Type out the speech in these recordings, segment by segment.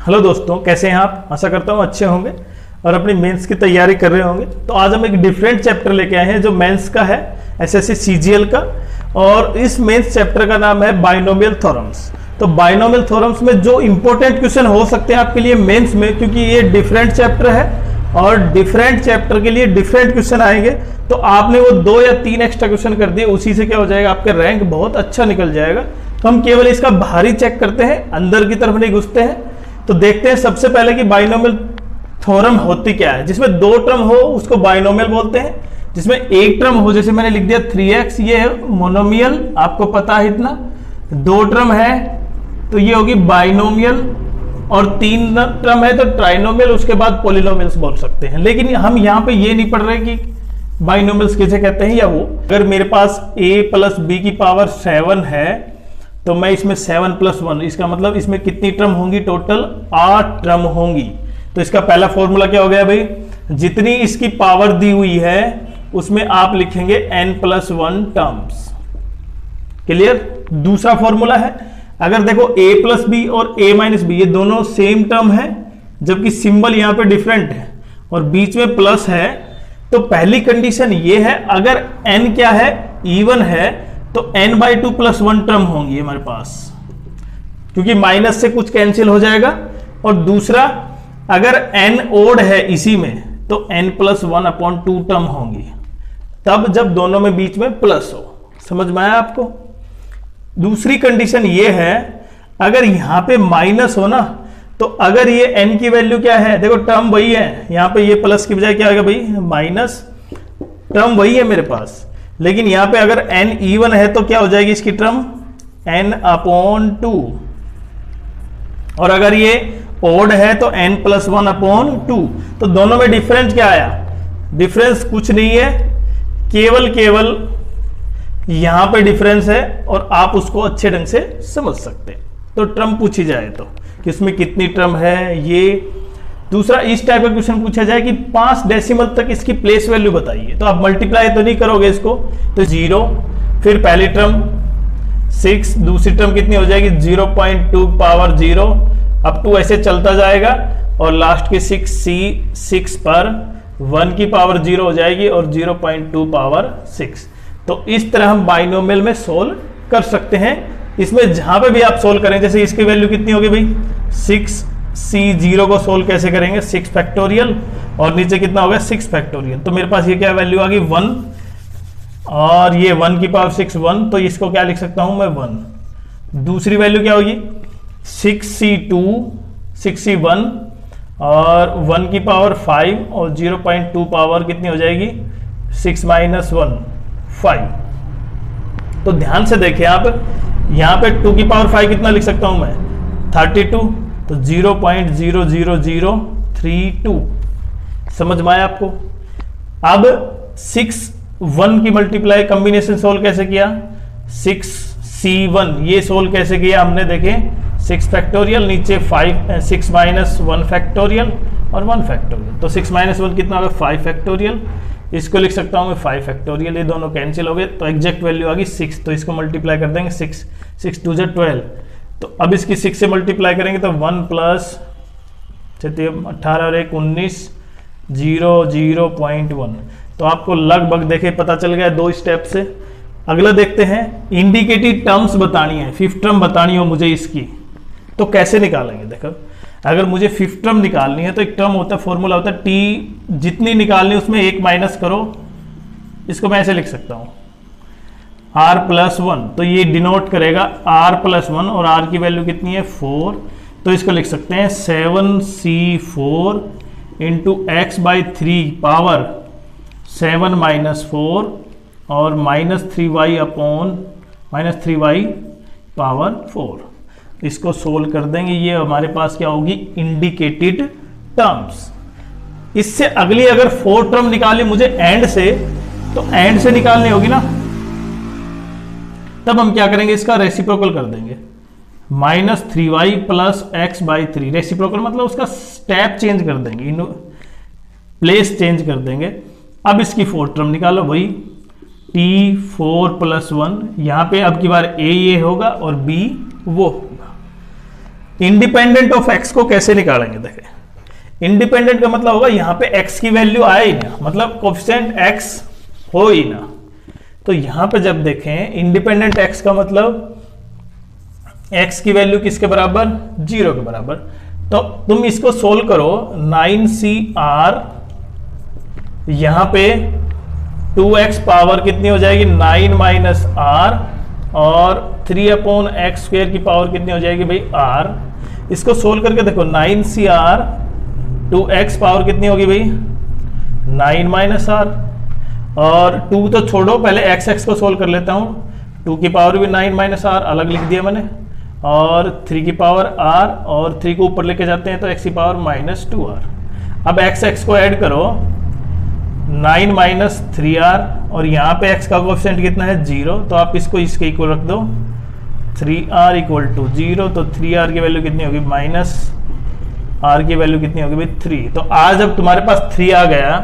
Hello दोस्तों, कैसे हैं आप? आशा करता हूँ अच्छे होंगे और अपनी मेंस की तैयारी कर रहे होंगे। तो आज हम एक डिफरेंट चैप्टर लेके आए हैं जो मेंस का है, एसएससी सीजीएल का। और इस मेंस चैप्टर का नाम है बाइनोमियल थ्योरम्स। तो बाइनोमियल थ्योरम्स में जो इंपॉर्टेंट क्वेश्चन हो सकते हैं आपके लिए मेंस में, क्योंकि ये डिफरेंट चैप्टर है और डिफरेंट चैप्टर के लिए डिफरेंट क्वेश्चन आएंगे, तो आपने वो 2 या 3 एक्स्ट्रा क्वेश्चन कर दिए, उसी से क्या हो जाएगा, आपका रैंक बहुत अच्छा निकल जाएगा। तो हम केवल इसका बाहरी चेक करते हैं, अंदर की तरफ नहीं घुसते हैं। तो देखते हैं सबसे पहले कि बाइनोमियल थ्योरम होती क्या है। जिसमें 2 टर्म हो उसको बाइनोमियल बोलते हैं, जिसमें एक टर्म हो, जैसे मैंने लिख दिया 3x, ये है मोनोमियल, आपको पता है इतना। 2 टर्म है तो ये होगी बाइनोमियल, और 3 टर्म है तो ट्राइनोमियल, उसके बाद पॉलिनोमियल्स बोल सकते हैं। लेकिन हम यहाँ पे ये नहीं पढ़ रहे कि बाइनोमियल्स किसे कहते हैं या वो। अगर मेरे पास a + b की पावर 7 है तो मैं इसमें 7 + 1, इसका मतलब इसमें कितनी टर्म होंगी, टोटल 8 टर्म होंगी। तो इसका पहला फॉर्मूला क्या हो गया भाई, जितनी इसकी पावर दी हुई है उसमें आप लिखेंगे n + 1 टर्म्स। क्लियर? दूसरा फॉर्मूला है, अगर देखो a + b और a - b ये दोनों सेम टर्म है, जबकि सिंबल यहां पे डिफरेंट है और बीच में प्लस है, तो पहली कंडीशन ये है, अगर n क्या है, इवन है, तो n/2 + 1 टर्म होंगी हमारे पास, क्योंकि माइनस से कुछ कैंसिल हो जाएगा। और दूसरा, अगर n ओड है इसी में, तो n + 1/2 टर्म होंगी, तब जब दोनों में बीच में प्लस हो। समझ में आया आपको? दूसरी कंडीशन ये है, अगर यहां पे माइनस हो ना, तो अगर ये n की वैल्यू क्या है, देखो टर्म वही है, यहां पे ये प्लस की बजाय क्या आएगा भाई, माइनस। टर्म वही है मेरे पास, लेकिन यहां पे अगर n इवन है तो क्या हो जाएगी इसकी टर्म, n/2। और अगर ये ओड है तो n + 1/2। तो दोनों में डिफरेंस क्या आया, डिफरेंस कुछ नहीं है, केवल यहां पे डिफरेंस है, और आप उसको अच्छे ढंग से समझ सकते हैं। तो टर्म पूछी जाए तो कि इसमें कितनी टर्म है ये। दूसरा, इस टाइप का क्वेश्चन पूछा जाए कि 5 डेसिमल तक इसकी प्लेस वैल्यू बताइए, तो आप मल्टीप्लाई तो नहीं करोगे इसको, तो 0, फिर पहली टर्म 6, दूसरी टर्म कितनी हो जाएगी 0.2 पावर 0, अप टू ऐसे चलता जाएगा, और लास्ट की 6 पर 1 की पावर 0 हो जाएगी और 0.2 पावर 6। तो इस तरह हम बाइनोमियल में सोल्व कर सकते हैं। इसमें जहां पे भी आप सोल्व करें, जैसे इसकी वैल्यू कितनी होगी भाई 6c0 को सोल्व कैसे करेंगे, 6 फैक्टोरियल, और नीचे कितना होगा 6 फैक्टोरियल। तो मेरे पास ये क्या वैल्यू आ गई 1, और ये 1 की पावर 6 1, तो इसको क्या लिख सकता हूं मैं 1। दूसरी वैल्यू क्या होगी 6c2 6c1, और 1 की पावर 5 और 0.2 पावर कितनी हो जाएगी 6 - 1 5। तो ध्यान से देखें आप, यहां पे 2 की पावर 5 कितना लिख सकता हूं मैं 32, तो 0.00032। समझ में आया आपको? अब 6 1 की मल्टीप्लाई कॉम्बिनेशन सोल्व कैसे किया, 6c1 ये सोल्व कैसे किया हमने, देखें 6 फैक्टोरियल, नीचे 6 - 1 फैक्टोरियल और 1 फैक्टोरियल। तो 6 - 1 कितना होगा 5 फैक्टोरियल, इसको लिख सकता हूं मैं 5 फैक्टोरियल, ये दोनों कैंसिल हो गए, तो एग्जैक्ट वैल्यू आ गई 6। तो इसको मल्टीप्लाई कर देंगे 6 2 12। तो अब इसकी 6 से मल्टीप्लाई करेंगे तो 1 + 18 और 1 19 0.1। तो आपको लगभग देखे पता चल गया 2 स्टेप से। अगला देखते हैं, इंडिकेटिव टर्म्स बतानी है, 5th टर्म बतानी हो मुझे इसकी, तो कैसे निकालेंगे। देखो, अगर मुझे 5th टर्म निकालनी है तो एक टर्म होता है, फॉर्मूला होता है t, जितनी निकालनी है उसमें 1 माइनस करो। इसको मैं ऐसे लिख सकता हूं r + 1, तो ये डिनोट करेगा r + 1, और r की वैल्यू कितनी है 4, तो इसको लिख सकते हैं 7c4 × x/3 पावर 7 - 4 और -3y पावर 4। इसको सोल्व कर देंगे, ये हमारे पास क्या होगी इंडिकेटेड टर्म्स। इससे अगली अगर 4 टर्म निकालनी मुझे एंड से, तो एंड से निकालनी होगी ना, तब हम क्या करेंगे, इसका रेसिप्रोकल कर देंगे, -3y + x/3। रेसिप्रोकल मतलब उसका स्टेप चेंज कर देंगे, प्लेस चेंज कर देंगे। अब इसकी 4 टर्म निकालो, वही t4 + 1, यहां पे अब की बार a ये होगा और b वो होगा। इंडिपेंडेंट ऑफ एक्स को कैसे निकालेंगे? देखें, इंडिपेंडेंट का मतलब होगा यहां पे एक्स की वैल्यू आए ही ना, मतलब कोफिशिएंट एक्स हो ही ना। तो यहां पे जब देखें इंडिपेंडेंट एक्स का मतलब एक्स की वैल्यू किसके बराबर? 0 के बराबर। तो तुम इसको सोल्व करो, 9CR यहां पे 2x पावर कितनी हो जाएगी? 9 माइनस r, और 3/x² की पावर कितनी हो जाएगी भाई? r। इसको सोल्व करके देखो, 9CR 2x पावर कितनी होगी भाई? 9 माइनस r, और 2 तो छोड़ो, पहले x को सोल्व कर लेता हूं। 2 की पावर भी 9 माइनस r अलग लिख दिया मैंने, और 3 की पावर r, और 3 को ऊपर लेके जाते हैं तो x की पावर माइनस 2r। अब x को ऐड करो, 9 माइनस 3r, और यहाँ पे x का कोएफिशिएंट कितना है? 0। तो आप इसको इसके इक्वल रख दो, 3r इक्वल टू 0। तो 3r की वैल्यू कितनी होगी? माइनस r की वैल्यू कितनी होगी भाई? 3। तो आज जब तुम्हारे पास 3 आ गया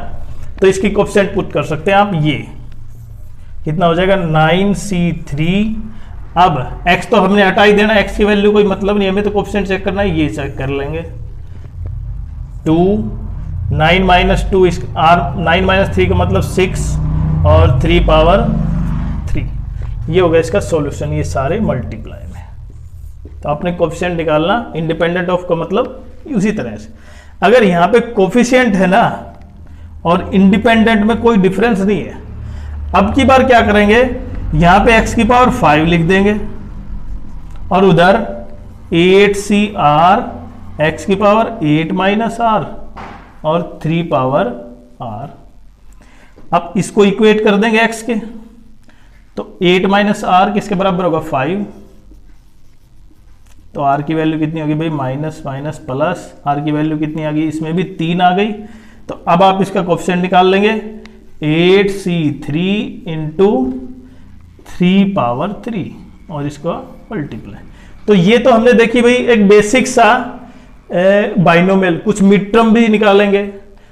तो इसकी कोएफिशिएंट पुट कर सकते हैं आप, ये कितना हो जाएगा? 9C3। अब x तो हमने हटा ही देना, x की वैल्यू कोई मतलब नहीं, हमें तो कोएफिशिएंट चेक करना है, ये चेक कर लेंगे। 2 9 माइनस 2 r 9 माइनस 3 का मतलब 6, और 3 पावर 3। ये होगा इसका सॉल्यूशन, ये सारे मल्टीप्लाई में। तो आपने कोएफिशिएंट निकालना, इंडिपेंडेंट ऑफ का मतलब उसी तरह से। अगर यहाँ पे कोएफिशिएंट है ना और इंडिपेंडेंट में कोई डिफरेंस नहीं है, अब की बार क्या करेंगे? यहां पे x की पावर 5 लिख देंगे, और उधर 8CR x की पावर 8 माइनस r, और 3 पावर r। अब इसको इक्वेट कर देंगे x के, तो 8 माइनस r किसके बराबर होगा? 5। तो r की वैल्यू कितनी होगी भाई? माइनस माइनस प्लस, r की वैल्यू कितनी आ गई? इसमें भी 3 आ गई। तो अब आप इसका कोएफिशिएंट निकाल लेंगे, 8C3 इंटू 3 पावर 3, और इसको मल्टीप्लाई। तो ये तो हमने देखी भाई एक बेसिक सा बाइनोमियल। कुछ मिड टर्म भी निकालेंगे,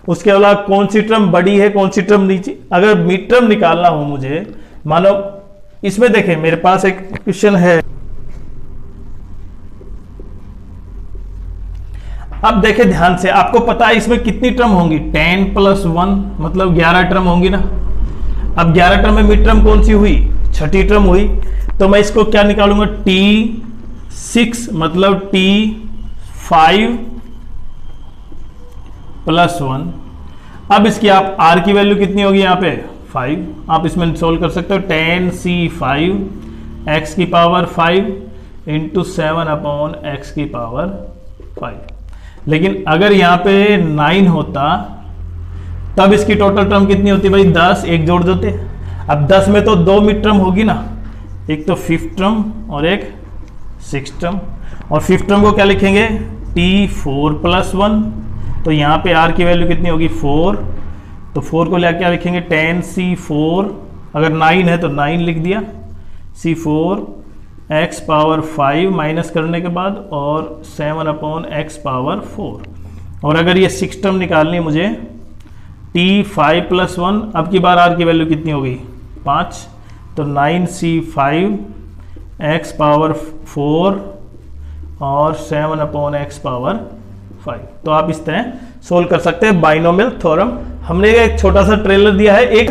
उसके अलावा कौन सी टर्म बड़ी है, कौन सी टर्म नीचे। अगर मिड टर्म निकालना हो मुझे, मानो इसमें देखें मेरे पास एक क्वेश्चन है, अब देखें ध्यान से, आपको पता है इसमें कितनी टर्म होंगी? 10 + 1 मतलब 11 टर्म होंगी ना। अब 11 टर्म में मिड टर्म कौन सी हुई? छठी टर्म हुई। तो मैं इसको क्या निकालूंगा? T6 मतलब T5 + 1। अब इसकी आप r की वैल्यू कितनी होगी? यहाँ पे 5। आप इसमें सोल्व कर सकते हो, 10C5 x की पावर 5 इंटू 7/x की पावर 5। लेकिन अगर यहाँ पे 9 होता तब इसकी टोटल टर्म कितनी होती भाई? 10, एक जोड़ देते। अब 10 में तो 2 मिड टर्म होगी ना, एक तो 5th टर्म और एक 6th टर्म। और 5th टर्म को क्या लिखेंगे? T4 + 1। तो यहाँ पे r की वैल्यू कितनी होगी? 4। तो 4 को क्या लिखेंगे? 10C4, अगर 9 है तो 9 लिख दिया, C4 x पावर 5 माइनस करने के बाद, और 7/x पावर 4। और अगर ये 6 टर्म निकालनी है मुझे, T5 + 1, अब की बार r की वैल्यू कितनी होगी? 5। तो 9C5 x पावर 4 और 7/x पावर 5। तो आप इस तरह सोल्व कर सकते हैं बाइनोमियल थ्योरम। हमने एक छोटा सा ट्रेलर दिया है, एक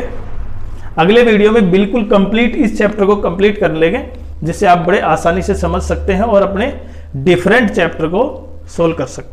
अगले वीडियो में बिल्कुल कंप्लीट इस चैप्टर को कंप्लीट कर लेंगे, जिससे आप बड़े आसानी से समझ सकते हैं और अपने डिफरेंट चैप्टर को सोल्व कर सकते हैं।